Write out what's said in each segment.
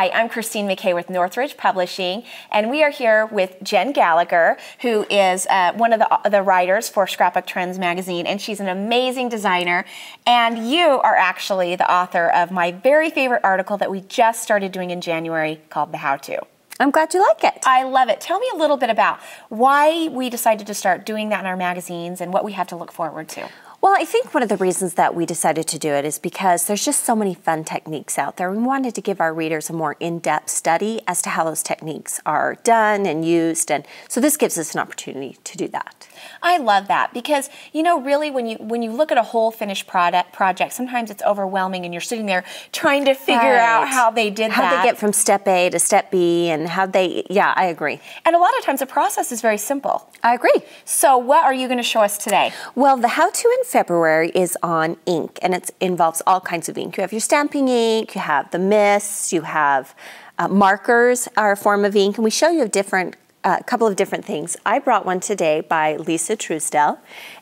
Hi, I'm Christine McKay with Northridge Publishing, and we are here with Jen Gallacher, who is one of the writers for Scrapbook Trends Magazine, and she's an amazing designer. And you are actually the author of my very favorite article that we just started doing in January called The How To. I'm glad you like it. I love it. Tell me a little bit about why we decided to start doing that in our magazines and what we have to look forward to. Well, I think one of the reasons that we decided to do it is because there's just so many fun techniques out there. We wanted to give our readers a more in-depth study as to how those techniques are done and used, and so this gives us an opportunity to do that. I love that because, you know, really when you look at a whole finished project, sometimes it's overwhelming and you're sitting there trying to figure out how they did that. How they get from step A to step B and how they, yeah, I agree. And a lot of times the process is very simple. I agree. So what are you going to show us today? Well, the how-to in February is on ink, and it involves all kinds of ink. You have your stamping ink, you have the mists, you have markers are a form of ink, and we show you a couple of different things. I brought one today by Lisa Truesdell,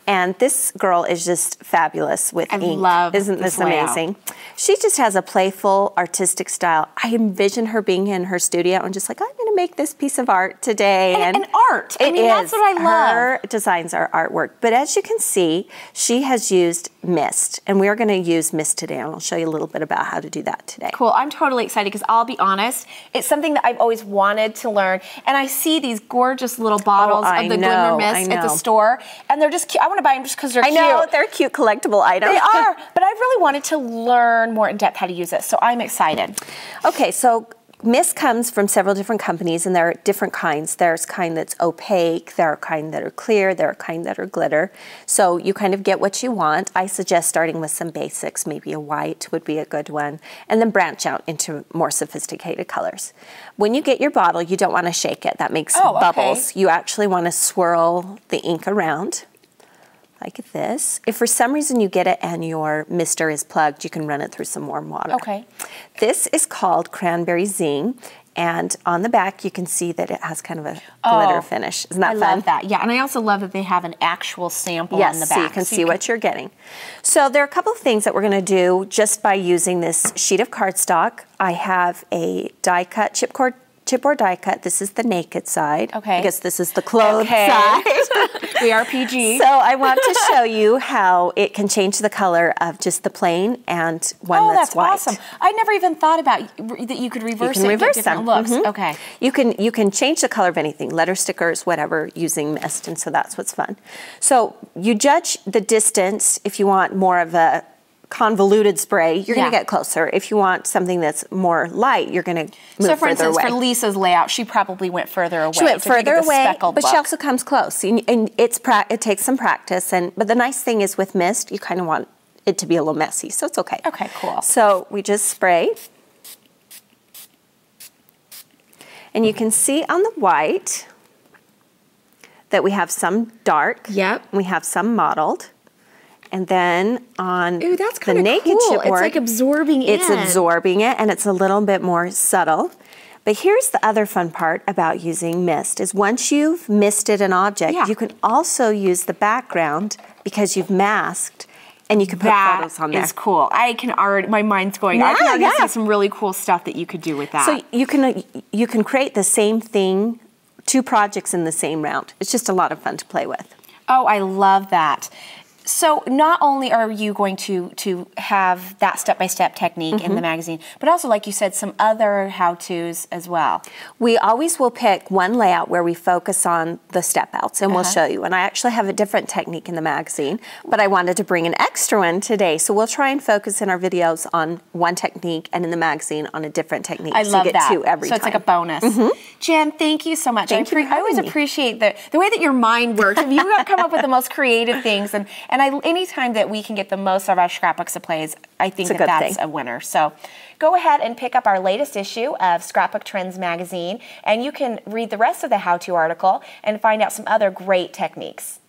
and this girl is just fabulous with ink. Isn't this amazing? She just has a playful, artistic style. I envision her being in her studio and just like, I'm going to make this piece of art today. And art. I mean, that's what I love. Her designs are artwork. But as you can see, she has used mist, and we are going to use mist today, and I'll show you a little bit about how to do that today. Cool. I'm totally excited because I'll be honest, it's something that I've always wanted to learn, and I see these gorgeous little bottles of the Glimmer Mist at the store, and they're just cute. I want to buy them just because they're cute. I know, they're cute collectible items. They are, but I've really wanted to learn more in depth how to use it, so I'm excited. Okay, so mist comes from several different companies, and there are different kinds. There's kind that's opaque, there are kind that are clear, there are kind that are glitter. So you kind of get what you want. I suggest starting with some basics, maybe a white would be a good one, and then branch out into more sophisticated colors. When you get your bottle, you don't want to shake it. That makes bubbles. You actually want to swirl the ink around like this. If for some reason you get it and your mister is plugged, you can run it through some warm water. Okay. This is called Cranberry Zing, and on the back you can see that it has kind of a glitter finish. Isn't that fun? I love that. Yeah, and I also love that they have an actual sample on the back. So you can see what you're getting. So there are a couple of things that we're going to do just by using this sheet of cardstock. I have a die cut, chipboard die cut. This is the naked side. Okay. I guess this is the clothed side. We are PG. So I want to show you how it can change the color of just the plain and one that's white. Awesome. I never even thought about that you could reverse it and get different looks. Okay. You can change the color of anything, letter stickers, whatever, using mist, and so that's what's fun. So you judge the distance. If you want more of a convoluted spray, you're going to get closer. If you want something that's more light, you're going to move further away. So for instance, for Lisa's layout, she probably went further away. She went further away, but she also comes close. And it takes some practice. But the nice thing is with mist, you kind of want it to be a little messy, so it's okay. Okay, cool. So we just spray. And you can see on the white that we have some dark. Yep. We have some mottled. And then on the naked chipboard, it's like absorbing it. It's absorbing it, and it's a little bit more subtle. But here's the other fun part about using mist, is once you've misted an object, you can also use the background because you've masked, and you can put photos on there. That is cool. I can already, my mind's going, I can already see some really cool stuff that you could do with that. So you can create the same thing, 2 projects in the same round. It's just a lot of fun to play with. Oh, I love that. So not only are you going to have that step-by-step technique in the magazine, but also, like you said, some other how-tos as well. We always will pick one layout where we focus on the step-outs, and we'll show you. And I actually have a different technique in the magazine, but I wanted to bring an extra one today. So we'll try and focus in our videos on one technique, and in the magazine on a different technique. I love that. So you get 2 every time. So it's like a bonus. Jen, thank you so much. I always appreciate the way that your mind works. You come up with the most creative things, and anytime that we can get the most out of our scrapbook supplies, I think that's a winner. So go ahead and pick up our latest issue of Scrapbook Trends Magazine, and you can read the rest of the how-to article and find out some other great techniques.